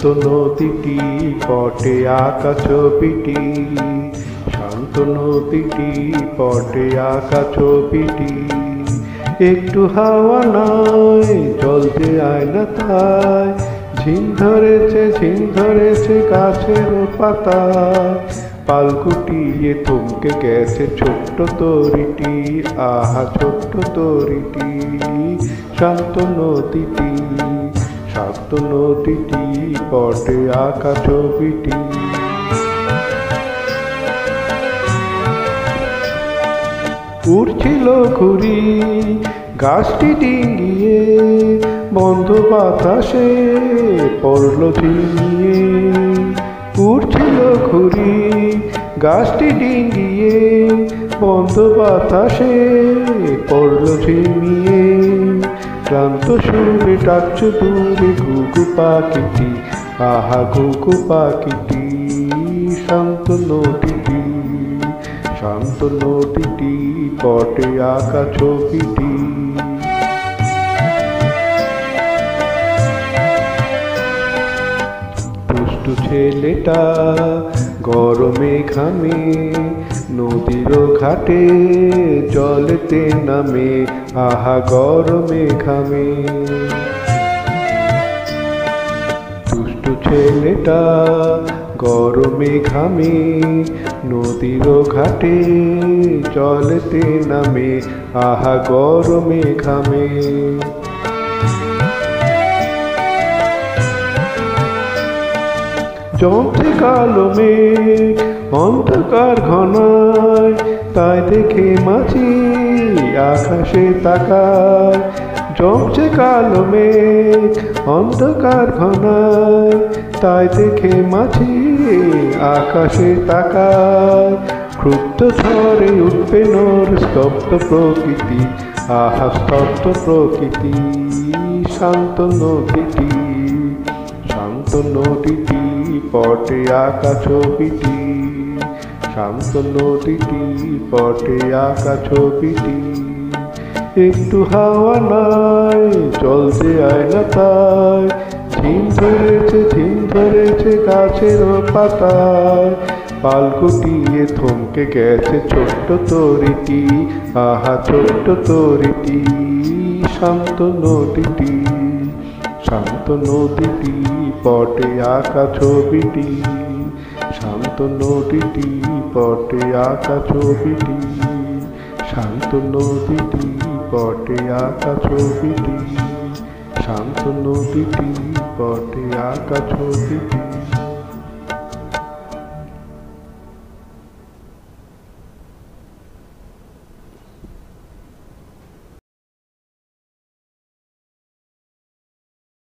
শান্ত নদীটি পটে আঁকা ছবিটি, শান্ত নদীটি পটে আঁকা ছবিটি। একটু হাওয়া নাই, জল যে আয় না তাই, ঝিম ধরেছে গাছের পাতায়। পাল গুটিয়ে থমকে গেছে ছোট্ট তরিটি, আহা ছোট্ট তরিটি। শান্ত নদীটি, শান্ত নদীটি পটে আঁকা ছবিটি। উড়ছিল ঘুড়ি গাছটি ডিঙ্গিয়ে, বন্ধ বাতাসে পড়ল ঝিমিয়ে। উড়ছিল ঘুড়ি গাছটি ডিঙ্গিয়ে, বন্ধ বাতাসে পড়ল ঝিমিয়ে। ক্লান্ত সুরে ডাকছে দূরে ঘুঘু পাখিটি, আহা ঘুঘু পাখিটি। শান্ত নদীটি, শান্ত নদীটি পটে আঁকা ছবিটি। দুষ্টু ছেলেটা গরমে ঘামে, নদীর ঘাটে জলেতে নামে, আহা গরমে ঘামে। দুষ্টু ছেলেটা গরমে ঘামে, নদীর ঘাটে জলেতে নামে, আহা গরমে ঘামে। জমছে কালো মেঘ অন্ধকার ঘনায়, তাই দেখে মাছি আকাশে তাকায়। জমছে কালো মেঘ অন্ধকার ঘনায়, তাই দেখে মাছি আকাশে তাকায়। ক্রুদ্ধ ঝড়ে উঠবে নর স্তব্ধ প্রকৃতি, আহা স্তব্ধ প্রকৃতি। শান্ত নদীটি, শান্ত নদীটি পটে আঁকা ছবিটি, শান্ত নদীটি পটে আঁকা ছবিটি। একটু হাওয়া নাই, জল যে আয় না তাই, ঝিম ধরেছে গাছের পাতায়। পাল গুটিয়ে থমকে গেছে ছোট্ট তরিটি, আহা ছোট্ট তরিটি। শান্ত নদীটি, শান্ত নদীটি পটে আঁকা ছবিটি, শান্ত নদীটি পটে আঁকা ছবিটি। শান্ত নদীটি পটে আঁকা ছবিটি, শান্ত নদীটি পটে আঁকা ছবিটি।